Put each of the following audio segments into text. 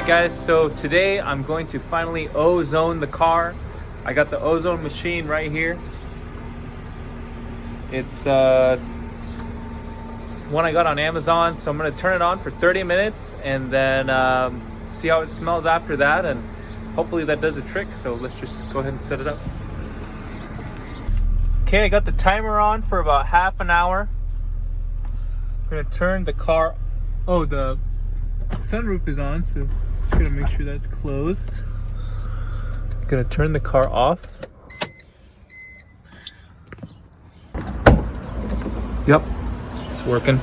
Alright guys, so today I'm going to finally ozone the car. I got the ozone machine right here. It's one I got on Amazon, so I'm going to turn it on for 30 minutes and then see how it smells after that, and hopefully that does a trick. So let's just go ahead and set it up. Okay, I got the timer on for about half an hour. I'm going to turn the car... Oh, the sunroof is on, so just gonna make sure that's closed. Gonna turn the car off. Yep, it's working.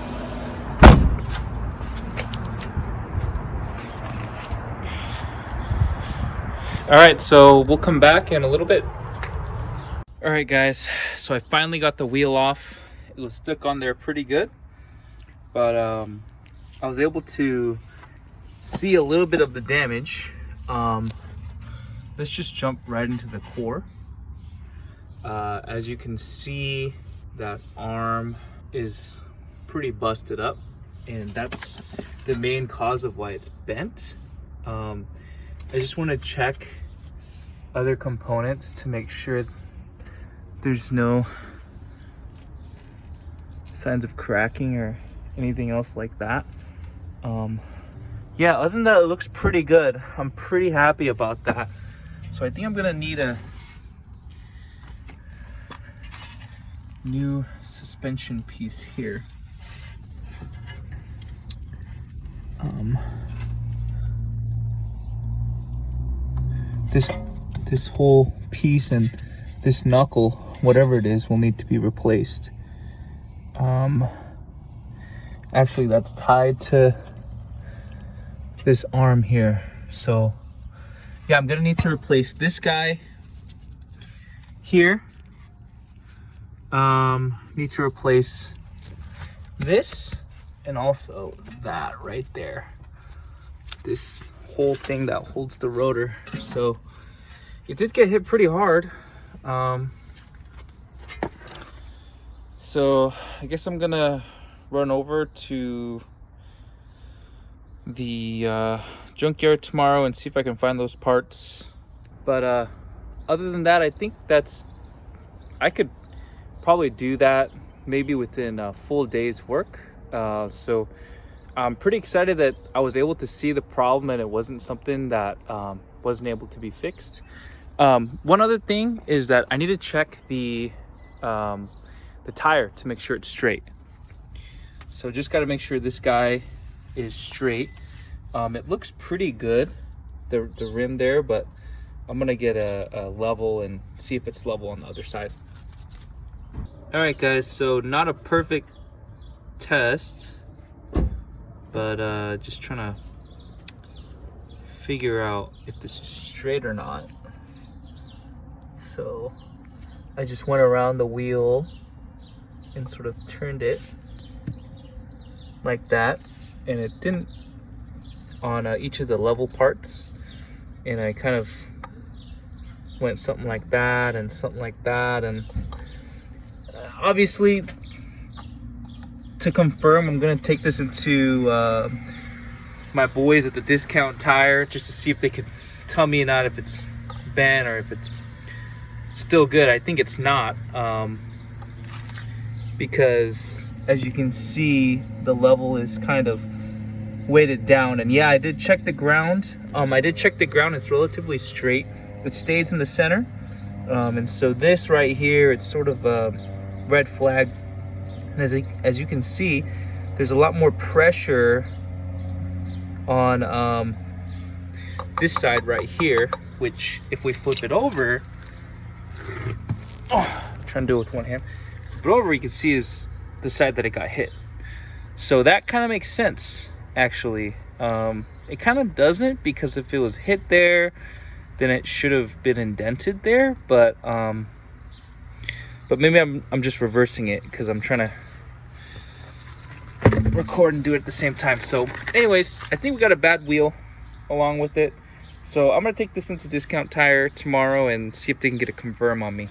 All right, so we'll come back in a little bit. All right, guys, so I finally got the wheel off. It was stuck on there pretty good, but I was able to see a little bit of the damage. Let's just jump right into the core. As you can see, that arm is pretty busted up, and that's the main cause of why it's bent. I just want to check other components to make sure there's no signs of cracking or anything else like that. Yeah, other than that, it looks pretty good. I'm pretty happy about that. So I think I'm gonna need a new suspension piece here. This whole piece and this knuckle, whatever it is, will need to be replaced. Actually, that's tied to this arm here. So yeah, I'm gonna need to replace this guy here. Need to replace this and also that right there. This whole thing that holds the rotor. So it did get hit pretty hard. So I guess I'm gonna run over to the junkyard tomorrow and see if I can find those parts. But other than that, I think I could probably do that maybe within a full day's work. So I'm pretty excited that I was able to see the problem and it wasn't something that wasn't able to be fixed. One other thing is that I need to check the tire to make sure it's straight. So just got to make sure this guy is straight. It looks pretty good, the rim there, but I'm gonna get a level and see if it's level on the other side. All right, guys, so not a perfect test, but just trying to figure out if this is straight or not. So I just went around the wheel and sort of turned it like that, and it didn't on each of the level parts, and I kind of went something like that and something like that, and obviously to confirm, I'm gonna take this into my boys at the Discount Tire just to see if they could tell me not if it's bent or if it's still good. I think it's not, because as you can see, the level is kind of weighted down. And yeah, I did check the ground. It's relatively straight. It stays in the center. And so this right here, it's sort of a red flag. And as you can see, there's a lot more pressure on this side right here, which if we flip it over, I'm trying to do it with one hand. Flip it over, you can see is the side that it got hit. So that kind of makes sense, actually. It kind of doesn't, because if it was hit there, then it should have been indented there. But maybe I'm just reversing it because I'm trying to record and do it at the same time. So anyways, I think we got a bad wheel along with it. So I'm gonna take this into Discount Tire tomorrow and see if they can get a confirm on me.